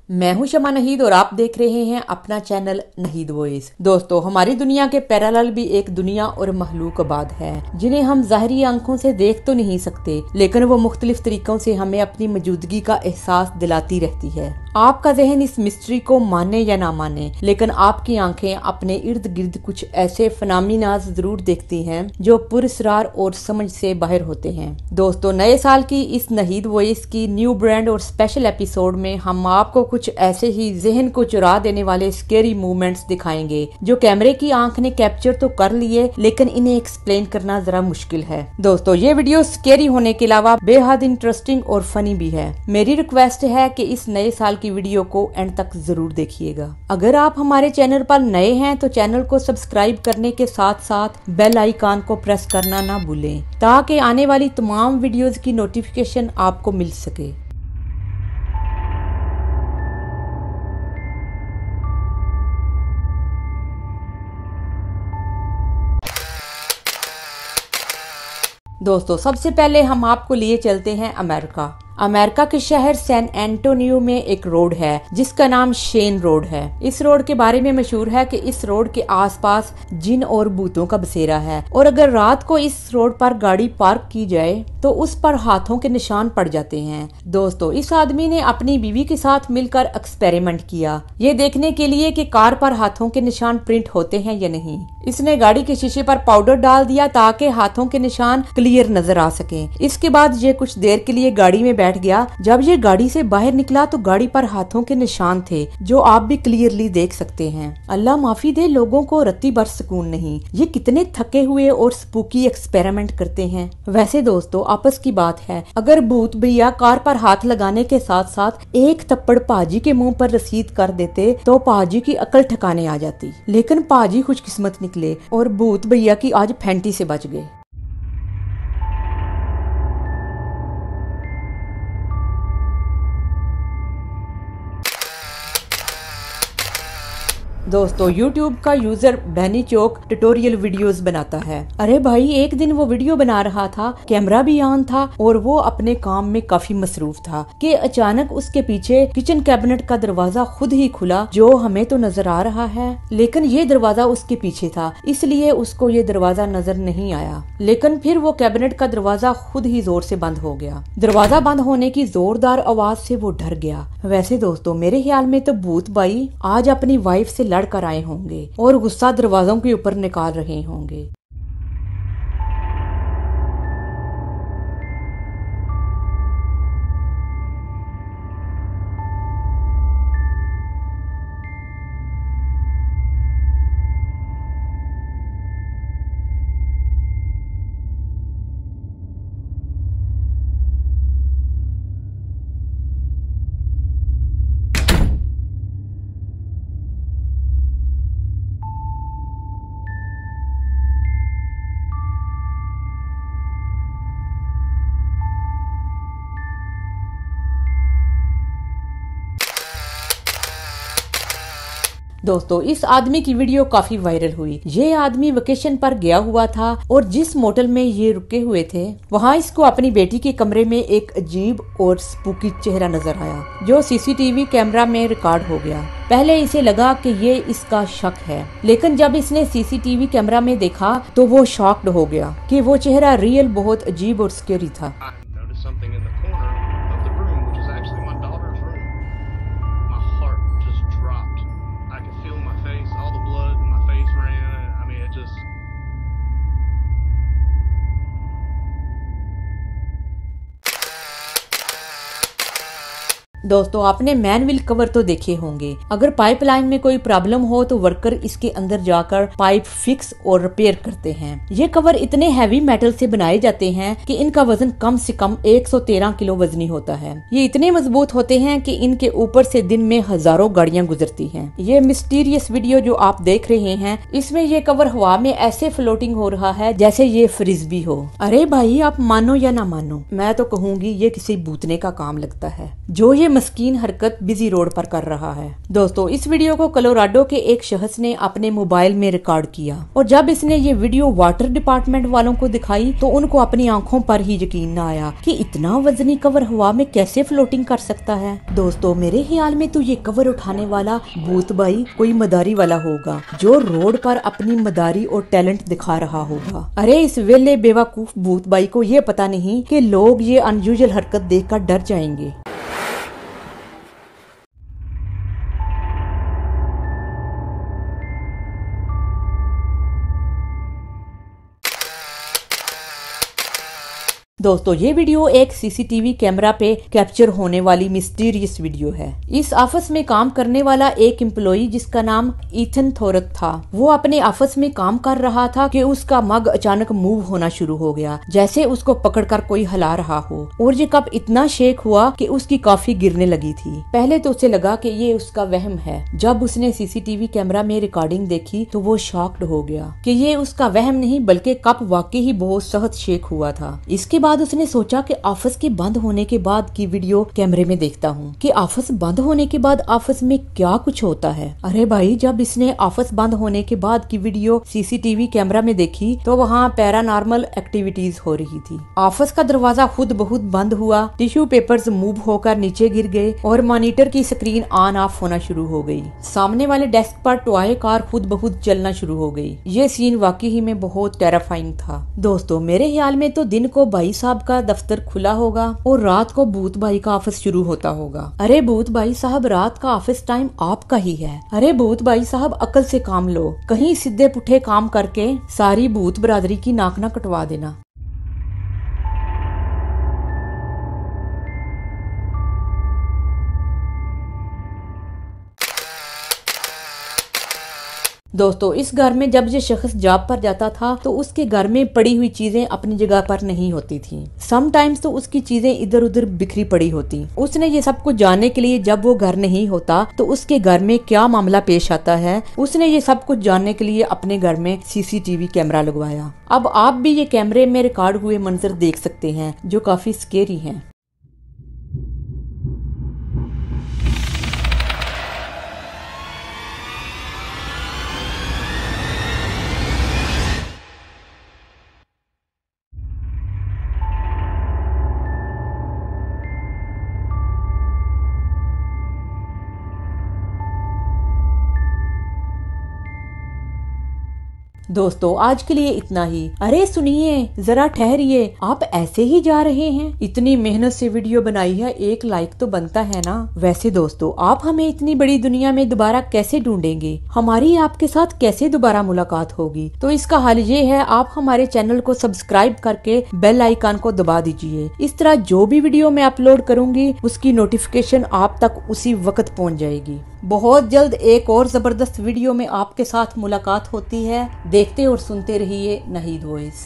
मैं हूं शमा नहीद और आप देख रहे हैं अपना चैनल नहीद वॉइस। दोस्तों, हमारी दुनिया के पैरेलल भी एक दुनिया और महलूकबाद है जिन्हें हम ज़ाहिरी आंखों से देख तो नहीं सकते, लेकिन वो मुख्तलिफ तरीकों से हमें अपनी मौजूदगी का एहसास दिलाती रहती है। आपका जहन इस मिस्ट्री को माने या ना माने, लेकिन आपकी आंखें अपने इर्द गिर्द कुछ ऐसे फनामिनाज जरूर देखती हैं जो पुरस्रार और समझ से बाहर होते हैं। दोस्तों, नए साल की इस नहीद वॉइस की न्यू ब्रांड और स्पेशल एपिसोड में हम आपको कुछ ऐसे ही जहन को चुरा देने वाले स्केरी मूवमेंट्स दिखाएंगे जो कैमरे की आंख ने कैप्चर तो कर लिए, लेकिन इन्हें एक्सप्लेन करना जरा मुश्किल है। दोस्तों, ये वीडियो स्केरी होने के अलावा बेहद इंटरेस्टिंग और फनी भी है। मेरी रिक्वेस्ट है कि इस नए साल की वीडियो को एंड तक जरूर देखिएगा। अगर आप हमारे चैनल पर नए हैं तो चैनल को सब्सक्राइब करने के साथ साथ बेल आइकन को प्रेस करना ना भूलें ताकि आने वाली तमाम वीडियोस की नोटिफिकेशन आपको मिल सके। दोस्तों, सबसे पहले हम आपको लिए चलते हैं अमेरिका के शहर सैन एंटोनियो में एक रोड है जिसका नाम शेन रोड है। इस रोड के बारे में मशहूर है कि इस रोड के आसपास जिन और भूतों का बसेरा है और अगर रात को इस रोड पर गाड़ी पार्क की जाए तो उस पर हाथों के निशान पड़ जाते हैं। दोस्तों, इस आदमी ने अपनी बीवी के साथ मिलकर एक्सपेरिमेंट किया ये देखने के लिए कि कार पर हाथों के निशान प्रिंट होते हैं या नहीं। इसने गाड़ी के शीशे पर पाउडर डाल दिया ताकि हाथों के निशान क्लियर नजर आ सके। इसके बाद ये कुछ देर के लिए गाड़ी में बैठ गया। जब ये गाड़ी से बाहर निकला तो गाड़ी पर हाथों के निशान थे जो आप भी क्लियरली देख सकते हैं। अल्लाह माफी दे, लोगों को रत्ती भर सुकून नहीं। ये कितने थके हुए और स्पूकी एक्सपेरिमेंट करते हैं। वैसे दोस्तों, आपस की बात है, अगर भूत भैया कार पर हाथ लगाने के साथ साथ एक थप्पड़ पाजी के मुंह पर रसीद कर देते तो पाजी की अकल ठिकाने आ जाती, लेकिन पाजी खुशकिस्मत निकले और भूत भैया की आज फैंटी से बच गए। दोस्तों, YouTube का यूजर बैनी चौक ट्यूटोरियल वीडियोस बनाता है। अरे भाई, एक दिन वो वीडियो बना रहा था, कैमरा भी ऑन था और वो अपने काम में काफी मसरूफ था कि अचानक उसके पीछे किचन कैबिनेट का दरवाजा खुद ही खुला जो हमें तो नजर आ रहा है, लेकिन ये दरवाजा उसके पीछे था इसलिए उसको ये दरवाजा नजर नहीं आया। लेकिन फिर वो कैबिनेट का दरवाजा खुद ही जोर से बंद हो गया। दरवाजा बंद होने की जोरदार आवाज से वो डर गया। वैसे दोस्तों, मेरे ख्याल में तो भूत भाई आज अपनी वाइफ से लड़कर आए होंगे और गुस्सा दरवाजों के ऊपर निकाल रहे होंगे। दोस्तों, इस आदमी की वीडियो काफी वायरल हुई। ये आदमी वेकेशन पर गया हुआ था और जिस मोटल में ये रुके हुए थे वहाँ इसको अपनी बेटी के कमरे में एक अजीब और स्पूकी चेहरा नजर आया जो सीसीटीवी कैमरा में रिकॉर्ड हो गया। पहले इसे लगा कि ये इसका शक है, लेकिन जब इसने सीसीटीवी कैमरा में देखा तो वो शॉक्ड हो गया कि वो चेहरा रियल बहुत अजीब और स्केरी था। दोस्तों, आपने मैनविल कवर तो देखे होंगे। अगर पाइपलाइन में कोई प्रॉब्लम हो तो वर्कर इसके अंदर जाकर पाइप फिक्स और रिपेयर करते हैं। ये कवर इतने हैवी मेटल से बनाए जाते हैं कि इनका वजन कम से कम 113 किलो वजनी होता है। ये इतने मजबूत होते हैं कि इनके ऊपर से दिन में हजारों गाड़ियां गुजरती हैं। ये मिस्टीरियस वीडियो जो आप देख रहे हैं, इसमें ये कवर हवा में ऐसे फ्लोटिंग हो रहा है जैसे ये फ्रिस्बी हो। अरे भाई, आप मानो या ना मानो, मैं तो कहूँगी ये किसी भूतने का काम लगता है। जो ये ये मस्कीन हरकत बिजी रोड पर कर रहा है। दोस्तों इस वीडियो को कोलोराडो के एक शख्स ने अपने मोबाइल में रिकॉर्ड किया और जब इसने ये वीडियो वाटर डिपार्टमेंट वालों को दिखाई तो उनको अपनी आंखों पर ही यकीन न आया कि इतना वजनी कवर हवा में कैसे फ्लोटिंग कर सकता है। दोस्तों मेरे ख्याल में तो ये कवर उठाने वाला भूत भाई कोई मदारी वाला होगा जो रोड पर अपनी मदारी और टैलेंट दिखा रहा होगा। अरे इस वेले बेवकूफ भूत भाई को ये पता नहीं कि लोग ये अनयूजुअल हरकत देखकर डर जाएंगे। दोस्तों ये वीडियो एक सीसीटीवी कैमरा पे कैप्चर होने वाली मिस्टीरियस वीडियो है। इस ऑफिस में काम करने वाला एक एम्प्लॉई जिसका नाम ईथन थोरक था, वो अपने ऑफिस में काम कर रहा था कि उसका मग अचानक मूव होना शुरू हो गया, जैसे उसको पकड़कर कोई हिला रहा हो, और ये कप इतना शेक हुआ कि उसकी कॉफी गिरने लगी थी। पहले तो उसे लगा कि ये उसका वहम है। जब उसने सीसीटीवी कैमरा में रिकॉर्डिंग देखी तो वो शॉक्ड हो गया कि ये उसका वहम नहीं बल्कि कप वाकई ही बहुत सख्त शेक हुआ था। इसके बाद उसने सोचा कि ऑफिस के बंद होने के बाद की वीडियो कैमरे में देखता हूँ कि ऑफिस बंद होने के बाद ऑफिस में क्या कुछ होता है। अरे भाई जब इसने ऑफिस बंद होने के बाद की वीडियो सीसीटीवी कैमरा में देखी तो वहाँ पैरानॉर्मल एक्टिविटीज हो रही थी। ऑफिस का दरवाजा खुद बहुत बंद हुआ, टिश्यू पेपर्स मूव होकर नीचे गिर गए और मॉनिटर की स्क्रीन ऑन ऑफ होना शुरू हो गई। सामने वाले डेस्क पर टॉय कार खुद बहुत चलना शुरू हो गई। ये सीन वाकई ही में बहुत टेराफाइंग था। दोस्तों मेरे ख्याल में तो दिन को भाई साहब का दफ्तर खुला होगा और रात को भूत भाई का ऑफिस शुरू होता होगा। अरे भूत भाई साहब रात का ऑफिस टाइम आपका ही है। अरे भूत भाई साहब अकल से काम लो, कहीं सीधे पुठे काम करके सारी भूत बरादरी की नाक ना कटवा देना। दोस्तों इस घर में जब ये शख्स जॉब पर जाता था तो उसके घर में पड़ी हुई चीजें अपनी जगह पर नहीं होती थी। समटाइम्स तो उसकी चीजें इधर उधर बिखरी पड़ी होती। उसने ये सब कुछ जानने के लिए जब वो घर नहीं होता तो उसके घर में क्या मामला पेश आता है, उसने ये सब कुछ जानने के लिए अपने घर में सीसीटीवी कैमरा लगवाया। अब आप भी ये कैमरे में रिकॉर्ड हुए मंजर देख सकते हैं जो काफी स्केरी हैं। दोस्तों आज के लिए इतना ही। अरे सुनिए जरा ठहरिए, आप ऐसे ही जा रहे हैं? इतनी मेहनत से वीडियो बनाई है, एक लाइक तो बनता है ना। वैसे दोस्तों आप हमें इतनी बड़ी दुनिया में दोबारा कैसे ढूंढेंगे, हमारी आपके साथ कैसे दोबारा मुलाकात होगी? तो इसका हल ये है, आप हमारे चैनल को सब्सक्राइब करके बेल आइकन को दबा दीजिए। इस तरह जो भी वीडियो मैं अपलोड करूंगी उसकी नोटिफिकेशन आप तक उसी वक्त पहुंच जाएगी। बहुत जल्द एक और जबरदस्त वीडियो में आपके साथ मुलाकात होती है। देखते और सुनते रहिए नाहिद वॉइस।